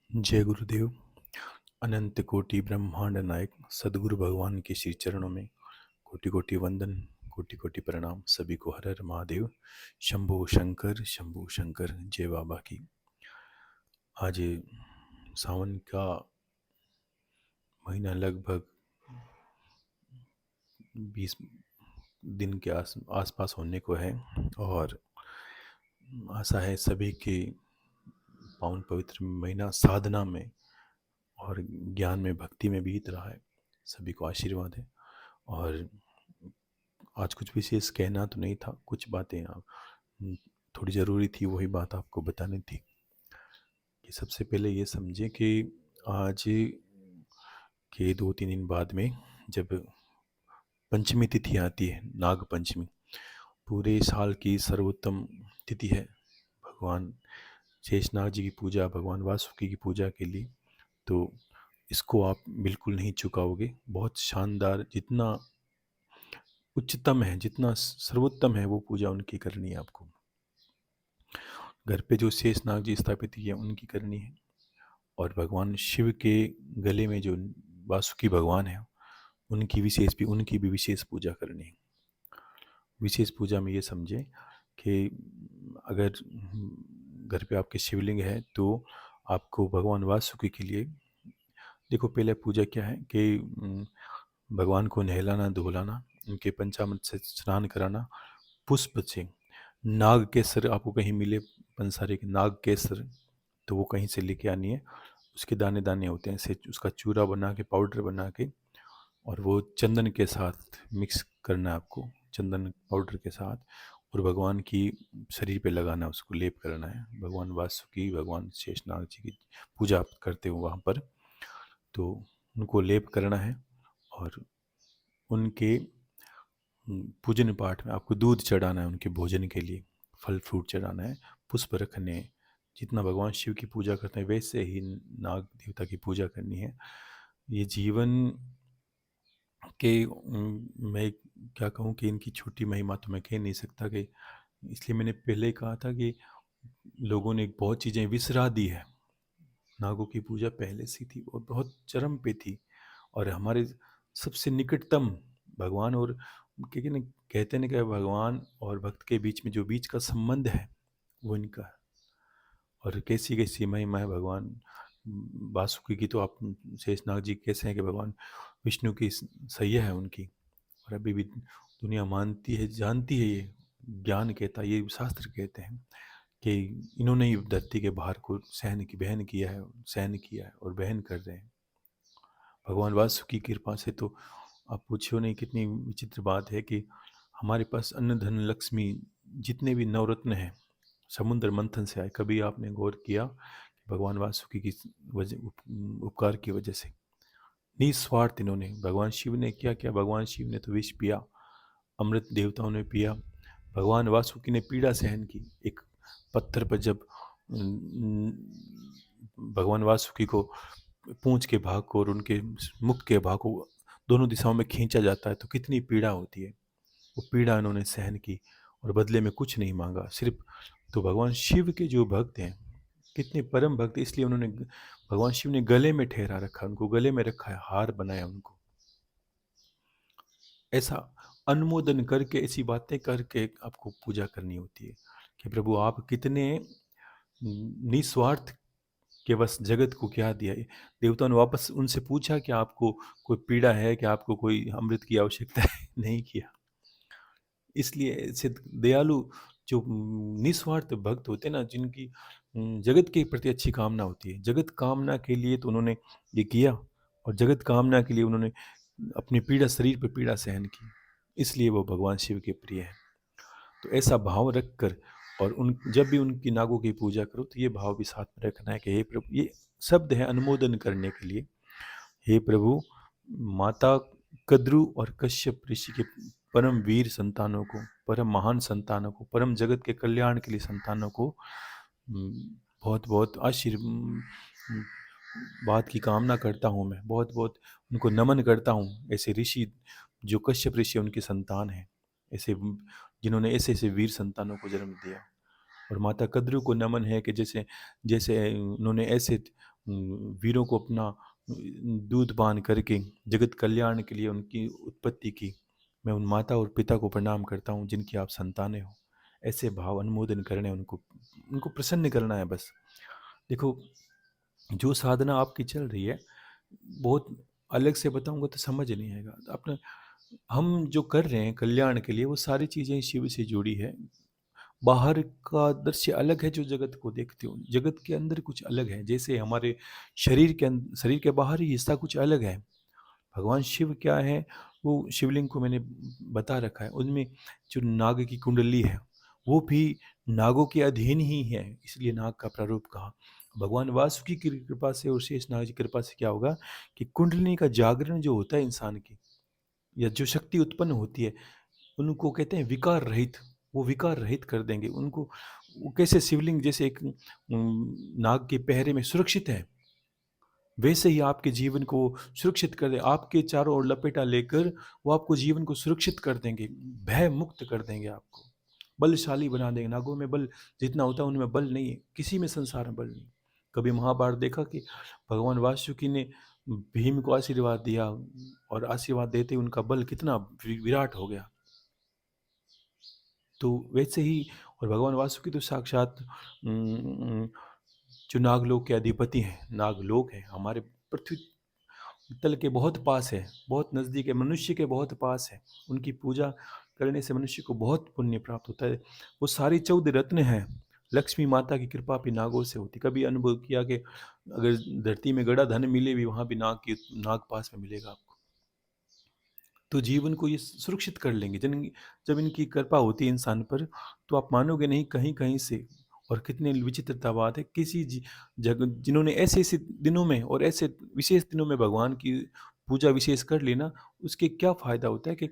जय गुरुदेव। अनंत कोटि ब्रह्मांड नायक सदगुरु भगवान के श्री चरणों में कोटि कोटि वंदन, कोटि कोटि प्रणाम। सभी को हर हर महादेव, शंभो शंकर, जय बाबा की। आज सावन का महीना लगभग 20 दिन के आसपास होने को है और आशा है सभी के पावन पवित्र महीना साधना में और ज्ञान में, भक्ति में बीत रहा है। सभी को आशीर्वाद है। और आज कुछ विशेष कहना तो नहीं था, कुछ बातें आप थोड़ी ज़रूरी थी, वही बात आपको बतानी थी। कि सबसे पहले ये समझें कि आज के 2-3 दिन बाद में जब पंचमी तिथि आती है, नाग पंचमी, पूरे साल की सर्वोत्तम तिथि है भगवान शेषनाग जी की पूजा, भगवान वासुकी की पूजा के लिए। तो इसको आप बिल्कुल नहीं चुकाओगे। बहुत शानदार, जितना उच्चतम है, जितना सर्वोत्तम है, वो पूजा उनकी करनी है आपको। घर पे जो शेषनाग जी स्थापित किए उनकी करनी है। और भगवान शिव के गले में जो वासुकी भगवान है उनकी भी विशेष पूजा करनी है। विशेष पूजा में ये समझें कि अगर घर पे आपके शिवलिंग है तो आपको भगवान वासुकी के लिए, देखो पहले पूजा क्या है कि भगवान को नहलाना धुलाना, उनके पंचामृत से स्नान कराना, पुष्प से नाग केसर आपको कहीं मिले, पंसारे के नाग केसर, तो वो कहीं से लेके आनी है। उसके दाने दाने होते हैं, ऐसे उसका चूरा बना के, पाउडर बना के, और वो चंदन के साथ मिक्स करना है आपको, चंदन पाउडर के साथ, और भगवान की शरीर पे लगाना है, उसको लेप करना है। भगवान वासुकी, भगवान शेषनाग जी की पूजा आप करते हो वहाँ पर, तो उनको लेप करना है। और उनके पूजन पाठ में आपको दूध चढ़ाना है, उनके भोजन के लिए फल फ्रूट चढ़ाना है, पुष्प रखने हैं। जितना भगवान शिव की पूजा करते हैं वैसे ही नाग देवता की पूजा करनी है। ये जीवन के मैं क्या कहूँ कि इनकी छोटी महिमा तो मैं कह नहीं सकता, कि इसलिए मैंने पहले ही कहा था कि लोगों ने बहुत चीज़ें विसरा दी है। नागों की पूजा पहले से थी और बहुत चरम पे थी, और हमारे सबसे निकटतम भगवान, और क्योंकि ना कहते हैं ना कि भगवान और भक्त के बीच में जो बीच का संबंध है वो इनका है। और कैसी कैसी महिमा है भगवान वासुकी की, तो आप शेषनाग जी कैसे हैं कि भगवान विष्णु की सैया है उनकी। और अभी भी दुनिया मानती है, जानती है, ये ज्ञान कहता है, ये शास्त्र कहते हैं कि इन्होंने ही धरती के भार को सहन किया है और बहन कर रहे हैं। भगवान वासुकी की कृपा से तो आप पूछो नहीं, कितनी विचित्र बात है कि हमारे पास अन्न धन लक्ष्मी जितने भी नवरत्न हैं समुद्र मंथन से आए। कभी आपने गौर किया कि भगवान वासुकी की उपकार की वजह से निस्वार्थ इन्होंने, भगवान शिव ने क्या किया? भगवान शिव ने तो विष पिया, अमृत देवताओं ने पिया, भगवान वासुकी ने पीड़ा सहन की। एक पत्थर पर जब भगवान वासुकी को पूंछ के भाग को और उनके मुख के भाग को दोनों दिशाओं में खींचा जाता है तो कितनी पीड़ा होती है। वो पीड़ा इन्होंने सहन की और बदले में कुछ नहीं मांगा, सिर्फ। तो भगवान शिव के जो भक्त हैं, कितने परम भक्त, इसलिए उन्होंने, भगवान शिव ने गले में ठहरा रखा, उनको गले में रखा है, हार बनाया उनको। ऐसा अनुमोदन करके, ऐसी बातें करके आपको पूजा करनी होती है कि प्रभु आप कितने निस्वार्थ कि बस जगत को क्या दिया है। देवताओं ने वापस उनसे पूछा कि आपको कोई पीड़ा है, कि आपको कोई अमृत की आवश्यकता है? नहीं किया। इसलिए ऐसे दयालु जो निस्वार्थ भक्त होते हैं ना, जिनकी जगत के प्रति अच्छी कामना होती है, जगत कामना के लिए तो उन्होंने ये किया, और जगत कामना के लिए उन्होंने अपनी पीड़ा, शरीर पर पीड़ा सहन की, इसलिए वो भगवान शिव के प्रिय है। तो ऐसा भाव रख कर, और उन जब भी उनकी नागों की पूजा करो तो ये भाव भी साथ में रखना है कि हे प्रभु, ये शब्द है अनुमोदन करने के लिए, हे प्रभु, माता कद्रु और कश्यप ऋषि के परम वीर संतानों को, परम महान संतानों को, परम जगत के कल्याण के लिए संतानों को बहुत बहुत बात की कामना करता हूँ। मैं बहुत बहुत उनको नमन करता हूँ। ऐसे ऋषि जो कश्यप ऋषि उनके संतान हैं, ऐसे जिन्होंने ऐसे ऐसे वीर संतानों को जन्म दिया। और माता कद्रु को नमन है कि जैसे जैसे उन्होंने ऐसे वीरों को अपना दूध पान करके जगत कल्याण के लिए उनकी उत्पत्ति की। मैं उन माता और पिता को प्रणाम करता हूँ जिनकी आप संतानें हो। ऐसे भाव अनुमोदन करने, उनको उनको प्रसन्न करना है बस। देखो, जो साधना आपकी चल रही है, बहुत अलग से बताऊंगा तो समझ नहीं आएगा। अपने हम जो कर रहे हैं कल्याण के लिए, वो सारी चीज़ें शिव से जुड़ी है। बाहर का दृश्य अलग है जो जगत को देखते हो, जगत के अंदर कुछ अलग है। जैसे हमारे शरीर के बाहरी हिस्सा कुछ अलग है। भगवान शिव क्या है, वो शिवलिंग को मैंने बता रखा है। उनमें जो नाग की कुंडली है, वो भी नागों के अधीन ही है, इसलिए नाग का प्रारूप कहा। भगवान वासुकी की कृपा से और शेष नाग की कृपा से क्या होगा कि कुंडली का जागरण जो होता है इंसान की, या जो शक्ति उत्पन्न होती है, उनको कहते हैं विकार रहित। वो विकार रहित कर देंगे उनको। वो कैसे शिवलिंग जैसे एक नाग के पहरे में सुरक्षित है, वैसे ही आपके जीवन को सुरक्षित कर दे। आपके चारों ओर लपेटा लेकर वो आपको जीवन को सुरक्षित कर देंगे, भय मुक्त कर देंगे, आपको बलशाली बना देंगे। नागों में बल जितना होता है उनमें बल नहीं है, किसी में संसार में बल नहीं। कभी महाभारत देखा कि भगवान वासुकी ने भीम को आशीर्वाद दिया, और आशीर्वाद देते ही उनका बल कितना विराट हो गया। तो वैसे ही, और भगवान वासुकी तो साक्षात जो नागलोक के अधिपति हैं, नागलोक है हमारे पृथ्वी तल के बहुत पास है, बहुत नज़दीक है, मनुष्य के बहुत पास है। उनकी पूजा करने से मनुष्य को बहुत पुण्य प्राप्त होता है। वो सारी 14 रत्न हैं। लक्ष्मी माता की कृपा भी नागों से होती। कभी अनुभव किया कि अगर धरती में गड़ा धन मिले भी, वहाँ भी नाग पास में मिलेगा आपको। तो जीवन को ये सुरक्षित कर लेंगे जब इनकी कृपा होती है इंसान पर। तो आप मानोगे नहीं, कहीं कहीं से, और कितने विचित्रता बात है, किसी जग जिन्होंने ऐसे ऐसे दिनों में और ऐसे विशेष दिनों में भगवान की पूजा विशेष कर लेना, उसके क्या फ़ायदा होता है कि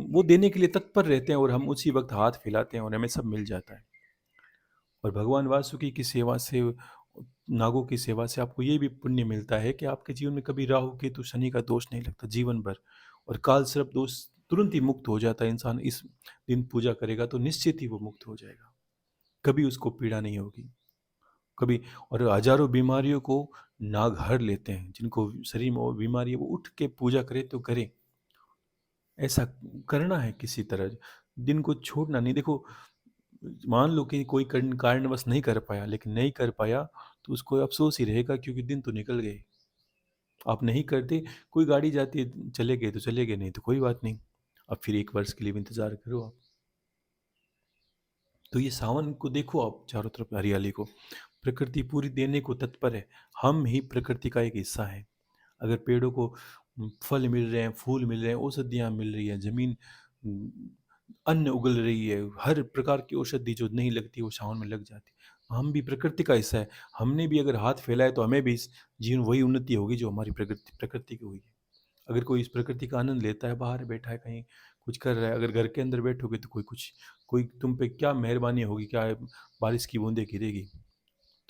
वो देने के लिए तत्पर रहते हैं, और हम उसी वक्त हाथ फैलाते हैं और हमें सब मिल जाता है। और भगवान वासुकी की सेवा से, नागों की सेवा से आपको ये भी पुण्य मिलता है कि आपके जीवन में कभी राहु केतु शनि का दोष नहीं लगता जीवन भर। और काल सर्प दोष तुरंत ही मुक्त हो जाता है। इंसान इस दिन पूजा करेगा तो निश्चित ही वो मुक्त हो जाएगा, कभी उसको पीड़ा नहीं होगी कभी। और हजारों बीमारियों को नाग हर लेते हैं। जिनको शरीर में वो बीमारी है, वो उठ के पूजा करे तो करे। ऐसा करना है किसी तरह, दिन को छोड़ना नहीं। देखो, मान लो कि कोई कारणवश नहीं कर पाया, लेकिन नहीं कर पाया तो उसको अफसोस ही रहेगा, क्योंकि दिन तो निकल गए। आप नहीं करते, कोई गाड़ी जाती है, चले गए तो चले गए, नहीं तो कोई बात नहीं। अब फिर 1 वर्ष के लिए भी इंतज़ार करो आप। तो ये सावन को देखो आप, चारों तरफ हरियाली को, प्रकृति पूरी देने को तत्पर है। हम ही प्रकृति का एक हिस्सा है। अगर पेड़ों को फल मिल रहे हैं, फूल मिल रहे हैं, औषधियाँ मिल रही हैं, ज़मीन उम, अन्न उगल रही है, हर प्रकार की औषधि जो नहीं लगती वो सावन में लग जाती है। हम भी प्रकृति का हिस्सा है। हमने भी अगर हाथ फैलाया तो हमें भी इस जीवन वही उन्नति होगी जो हमारी प्रकृति प्रकृति की हुई है। अगर कोई इस प्रकृति का आनंद लेता है, बाहर बैठा है कहीं कुछ कर रहा है, अगर घर के अंदर बैठोगे तो कोई तुम पे क्या मेहरबानी होगी, क्या बारिश की बूंदें गिरेगी।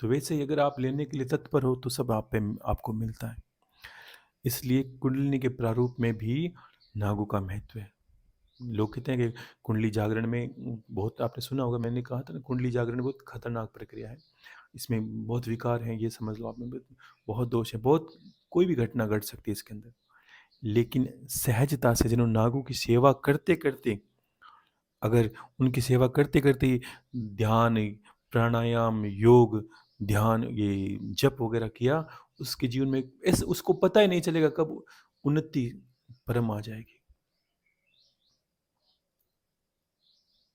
तो वैसे ही अगर आप लेने के लिए तत्पर हो तो सब आप पे आपको मिलता है। इसलिए कुंडलिनी के प्रारूप में भी नागों का महत्व है। लोग कहते हैं कि कुंडली जागरण में बहुत, आपने सुना होगा, मैंने कहा था ना, कुंडली जागरण बहुत खतरनाक प्रक्रिया है। इसमें बहुत विकार हैं, ये समझ लो आप में बहुत दोष है, बहुत कोई भी घटना घट सकती है इसके अंदर। लेकिन सहजता से जिन्होंने नागों की सेवा करते करते, अगर उनकी सेवा करते करते ध्यान, प्राणायाम, योग, ध्यान, ये जप वगैरह किया, उसके जीवन में ऐसे उसको पता ही नहीं चलेगा कब उन्नति परम आ जाएगी।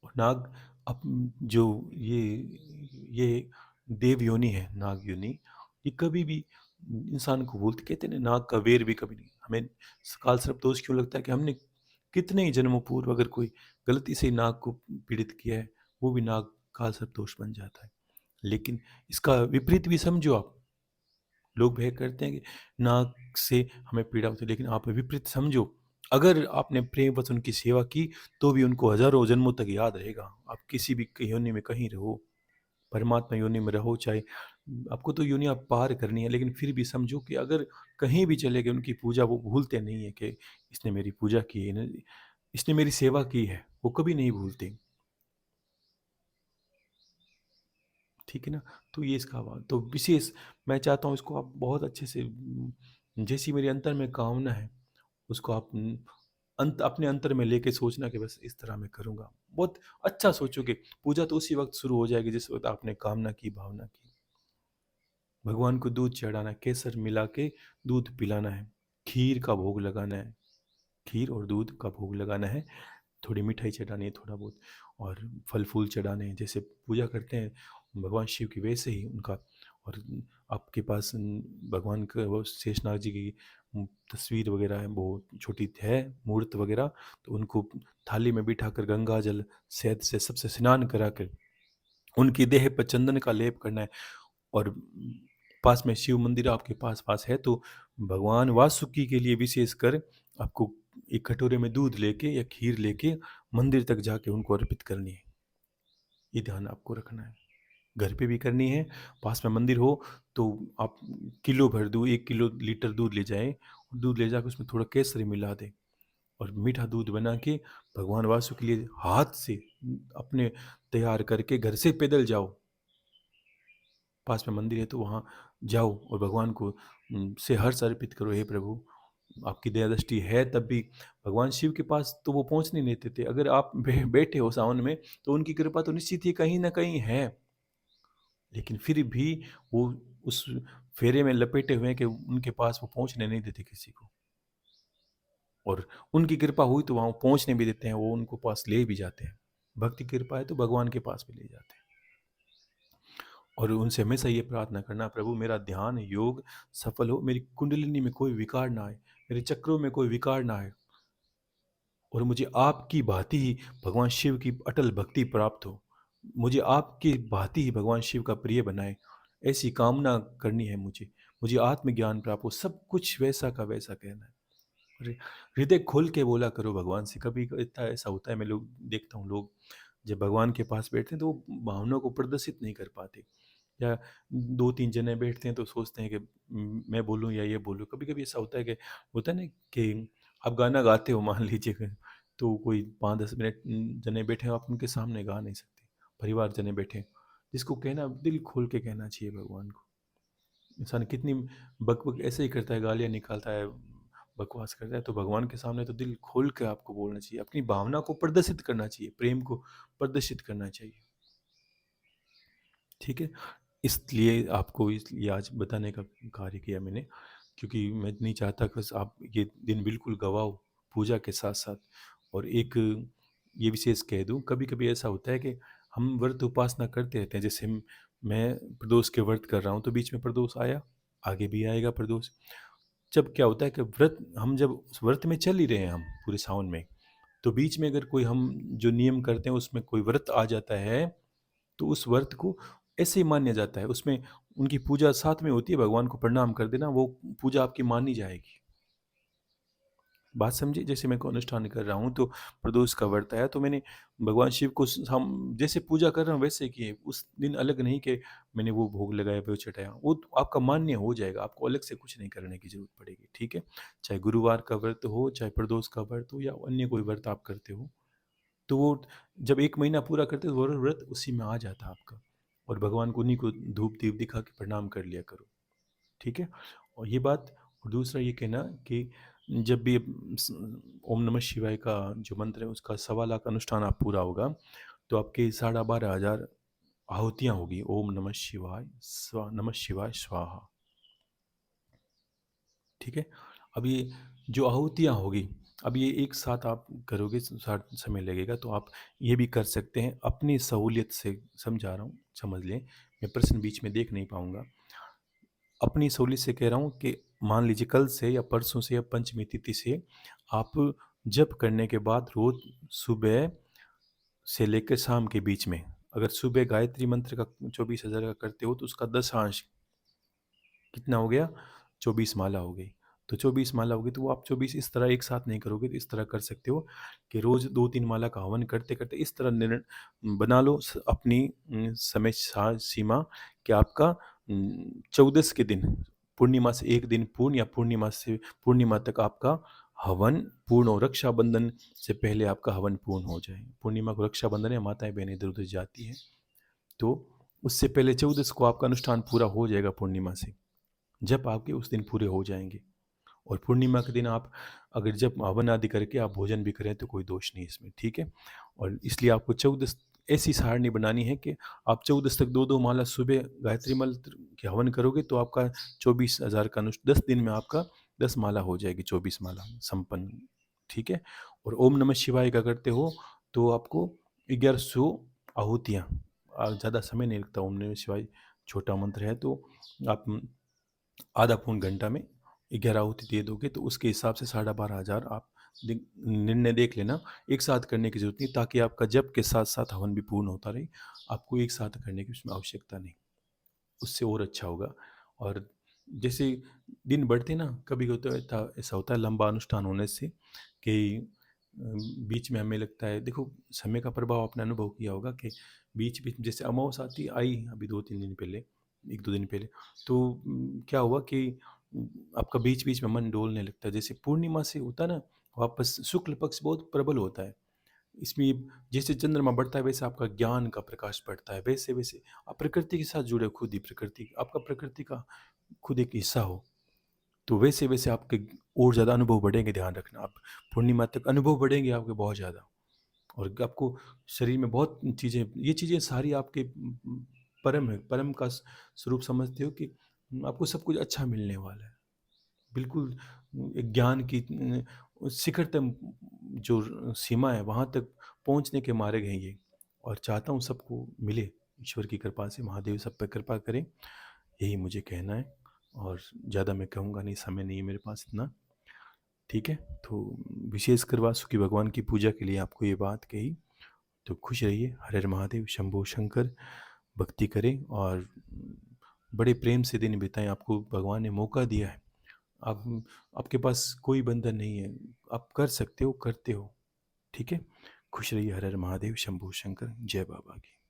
और नाग अप जो ये देव योनि है, नाग योनि, ये कभी भी इंसान को बोलते, कहते हैं ना, नाग का वैर भी कभी नहीं। हमें काल सर्प दोष क्यों लगता है कि हमने कितने ही जन्मों पूर्व अगर कोई गलती से नाग को पीड़ित किया है, वो भी नाग काल सर्प दोष बन जाता है। लेकिन इसका विपरीत भी समझो आप। लोग भय करते हैं कि नाक से हमें पीड़ा होती है, लेकिन आप विपरीत समझो। अगर आपने प्रेमवश उनकी सेवा की तो भी उनको हजारों जन्मों तक याद रहेगा। आप किसी भी योनि में कहीं रहो, परमात्मा योनि में रहो, चाहे आपको तो योनियाँ पार करनी है, लेकिन फिर भी समझो कि अगर कहीं भी चले गए, उनकी पूजा वो भूलते नहीं है कि इसने मेरी पूजा की है, इसने मेरी सेवा की है, वो कभी नहीं भूलते। ठीक है ना? तो ये इसका तो विशेष मैं चाहता हूँ इसको आप बहुत अच्छे से जैसी मेरे अंतर में कामना है, उसको आप अपने अंतर में लेके सोचना कि बस इस तरह मैं करूँगा। बहुत अच्छा सोचोगे, पूजा तो उसी वक़्त शुरू हो जाएगी जिस वक़्त आपने कामना की, भावना की। भगवान को दूध चढ़ाना है, केसर मिला के दूध पिलाना है, खीर का भोग लगाना है, खीर और दूध का भोग लगाना है, थोड़ी मिठाई चढ़ानी है थोड़ा बहुत और फल-फूल चढ़ाने हैं। जैसे पूजा करते हैं भगवान शिव की वैसे ही उनका और आपके पास भगवान का वो शेषनाग जी की तस्वीर वगैरह है, वो छोटी है मूर्त वगैरह, तो उनको थाली में बिठाकर गंगा जल, शहद से सबसे स्नान करा कर उनकी देह पर चंदन का लेप करना है और पास में शिव मंदिर आपके पास-पास है तो भगवान वासुकी के लिए विशेषकर आपको एक कटोरे में दूध लेके या खीर लेके मंदिर तक जाके उनको अर्पित करनी है। ये ध्यान आपको रखना है। घर पे भी करनी है, पास में मंदिर हो तो आप किलो भर 1 किलो लीटर दूध ले जाएँ, दूध ले जाके उसमें थोड़ा केसर मिला दें और मीठा दूध बना के भगवान वासु के लिए हाथ से अपने तैयार करके घर से पैदल जाओ। पास में मंदिर है तो वहाँ जाओ और भगवान को से हर्ष अर्पित करो, हे प्रभु आपकी दया दृष्टि है तब भी भगवान शिव के पास तो वो पहुँच नहीं देते थे। अगर आप बैठे हो सावन में तो उनकी कृपा तो निश्चित ही कहीं न कहीं है। लेकिन फिर भी वो उस फेरे में लपेटे हुए हैं कि उनके पास वो पहुँचने नहीं देते किसी को। और उनकी कृपा हुई तो वहाँ पहुँचने भी देते हैं, वो उनको पास ले भी जाते हैं। भक्ति की कृपा है तो भगवान के पास भी ले जाते हैं। और उनसे हमेशा ये प्रार्थना करना प्रभु मेरा ध्यान योग सफल हो, मेरी कुंडलिनी में कोई विकार ना आए, मेरे चक्रों में कोई विकार ना आए और मुझे आपकी भांति ही भगवान शिव की अटल भक्ति प्राप्त हो। मुझे आपकी भांति ही भगवान शिव का प्रिय बनाए, ऐसी कामना करनी है मुझे। मुझे आत्मज्ञान प्राप्त हो, सब कुछ वैसा का वैसा कहना है। अरे! हृदय खोल के बोला करो भगवान से। कभी इतना ऐसा होता है मैं लोग देखता हूँ लोग जब भगवान के पास बैठते हैं तो वो भावनाओं को प्रदर्शित नहीं कर पाते। या 2-3 जने बैठते हैं तो सोचते हैं कि मैं बोलूँ या ये बोलूँ। कभी-कभी ऐसा होता है कि होता है ना कि आप गाना गाते हो मान लीजिए कि तो कोई 5-10 मिनट जने बैठे हो आप उनके सामने गा नहीं सकते। परिवार जने बैठे हैं। जिसको कहना दिल खोल के कहना चाहिए भगवान को। इंसान कितनी बक-बक ऐसे ही करता है, गालियाँ निकालता है, बकवास करता है, तो भगवान के सामने तो दिल खोल के आपको बोलना चाहिए। अपनी भावना को प्रदर्शित करना चाहिए, प्रेम को प्रदर्शित करना चाहिए। ठीक है? इसलिए आपको इसलिए आज बताने का कार्य किया मैंने, क्योंकि मैं नहीं चाहता कि बस आप ये दिन बिल्कुल गँवाओ पूजा के साथ-साथ। और एक ये विशेष कह दूँ, कभी-कभी ऐसा होता है कि हम व्रत उपासना करते रहते हैं। जैसे मैं प्रदोष के व्रत कर रहा हूँ, तो बीच में प्रदोष आया, आगे भी आएगा प्रदोष। जब क्या होता है कि व्रत हम जब उस व्रत में चल ही रहे हैं हम पूरे सावन में, तो बीच में अगर कोई हम जो नियम करते हैं उसमें कोई व्रत आ जाता है, तो उस व्रत को ऐसे ही मान्या जाता है। उसमें उनकी पूजा साथ में होती है, भगवान को प्रणाम कर देना, वो पूजा आपकी मानी जाएगी। बात समझी? जैसे मैं कोई अनुष्ठान कर रहा हूँ, तो प्रदोष का व्रत आया, तो मैंने भगवान शिव को हम जैसे पूजा कर रहे हैं वैसे किए। उस दिन अलग नहीं कि मैंने वो भोग लगाया, वो चढ़ाया। वो तो आपका मान्य हो जाएगा, आपको अलग से कुछ नहीं करने की ज़रूरत पड़ेगी, ठीक है? चाहे गुरुवार का व्रत हो, चाहे प्रदोष का व्रत हो या अन्य कोई व्रत आप करते हो। तो वो जब 1 महीना पूरा करते हो, वो व्रत उसी में आ जाता है आपका और भगवान को उन्हीं को धूप-दीप दिखा के प्रणाम कर लिया करो, ठीक है? और ये बात और दूसरा ये कहना कि जब भी स ओम नमः शिवाय का जो मंत्र है उसका 1.25 लाख अनुष्ठान आप पूरा होगा, तो आपके 12,500 आहुतियाँ होगी। ओम नमः शिवाय, नमः शिवाय स्वाहा, ठीक है? अब ये जो आहुतियाँ होगी, अब ये एक साथ आप करोगे समय लगेगा तो आप ये भी कर सकते हैं अपनी सहूलियत से, समझा रहा हूँ, समझ लें, मैं प्रश्न बीच में देख नहीं पाऊँगा। अपनी सहूलियत से कह रहा हूँ कि मान लीजिए कल से या परसों से या पंचमी तिथि से आप जप करने के बाद रोज़ सुबह से लेकर शाम के बीच में, अगर सुबह गायत्री मंत्र का 24,000 का करते हो तो उसका दशांश कितना हो गया? 24 माला हो गई। तो 24 माला हो गई तो वो आप 24 इस तरह एक साथ नहीं करोगे, तो इस तरह कर सकते हो कि रोज़ 2-3 माला का हवन करते-करते इस तरह बना लो अपनी समय सीमा कि आपका 14 के दिन पूर्णिमा से 1 दिन पूर्ण या पूर्णिमा से पूर्णिमा तक आपका हवन पूर्ण हो, रक्षाबंधन से पहले आपका हवन पूर्ण हो जाए। पूर्णिमा को रक्षाबंधन है, माताएँ-बहनें इधर-उधर जाती हैं। तो उससे पहले 14 को आपका अनुष्ठान पूरा हो जाएगा पूर्णिमा से। जब आपके उस दिन पूरे हो जाएंगे, और पूर्णिमा के दिन आप अगर जब हवन आदि करके आप भोजन भी करें तो कोई दोष नहीं इसमें, ठीक है। और इसलिए आपको 14 ऐसी सारणी बनानी है कि आप 14 तक 2-2 माला सुबह गायत्री मंत्र के हवन करोगे तो आपका 24,000 का 10 दिन में आपका 10 माला हो जाएगी, 24 माला संपन्न, ठीक है। और ओम नमः शिवाय का करते हो तो आपको 1100 आहुतियाँ, ज़्यादा समय नहीं लगता। ओम नमः शिवाय छोटा मंत्र है तो आप आधा पौन घंटा में 11 आहुति दे दोगे तो उसके हिसाब से 12,500 आप निर्णय देख लेना। एक साथ करने की ज़रूरत नहीं, ताकि आपका जप के साथ साथ हवन भी पूर्ण होता रहे। आपको एक साथ करने की उसमें आवश्यकता नहीं, उससे और अच्छा होगा। और जैसे दिन बढ़ते ना, कभी होता है ऐसा होता है लंबा अनुष्ठान होने से कि बीच में हमें लगता है, देखो समय का प्रभाव आपने अनुभव किया होगा कि बीच बीच जैसे अमावस आती आई अभी 2-3 दिन पहले, 1-2 दिन पहले, तो क्या हुआ कि आपका बीच बीच में मन डोलने लगता है। जैसे पूर्णिमा से होता है ना, वापस शुक्ल पक्ष बहुत प्रबल होता है इसमें। जैसे चंद्रमा बढ़ता है वैसे आपका ज्ञान का प्रकाश बढ़ता है, वैसे वैसे आप प्रकृति के साथ जुड़े हो, खुद ही प्रकृति, आपका प्रकृति का खुद एक हिस्सा हो, तो वैसे वैसे आपके और ज़्यादा अनुभव बढ़ेंगे। ध्यान रखना, आप पूर्णिमा तक अनुभव बढ़ेंगे आपके बहुत ज़्यादा, और आपको शरीर में बहुत चीज़ें, ये चीज़ें सारी आपके परम है, परम का स्वरूप समझते हो कि आपको सब कुछ अच्छा मिलने वाला है। बिल्कुल एक ज्ञान की शिखरतम जो सीमा है वहाँ तक पहुँचने के मार्ग हैं ये। और चाहता हूँ सबको मिले, ईश्वर की कृपा से, महादेव सब पे कृपा करें, यही मुझे कहना है। और ज़्यादा मैं कहूँगा नहीं, समय नहीं है मेरे पास इतना, ठीक है। तो विशेषकर वासुकी भगवान की पूजा के लिए आपको ये बात कही। तो खुश रहिए, हर हर महादेव, शंभो शंकर। भक्ति करें और बड़े प्रेम से दिन बिताएं। आपको भगवान ने मौका दिया है, आप, आपके पास कोई बंधन नहीं है, आप कर सकते हो, करते हो, ठीक है। खुश रहिए, हर हर महादेव, शंभो शंकर। जय बाबा की।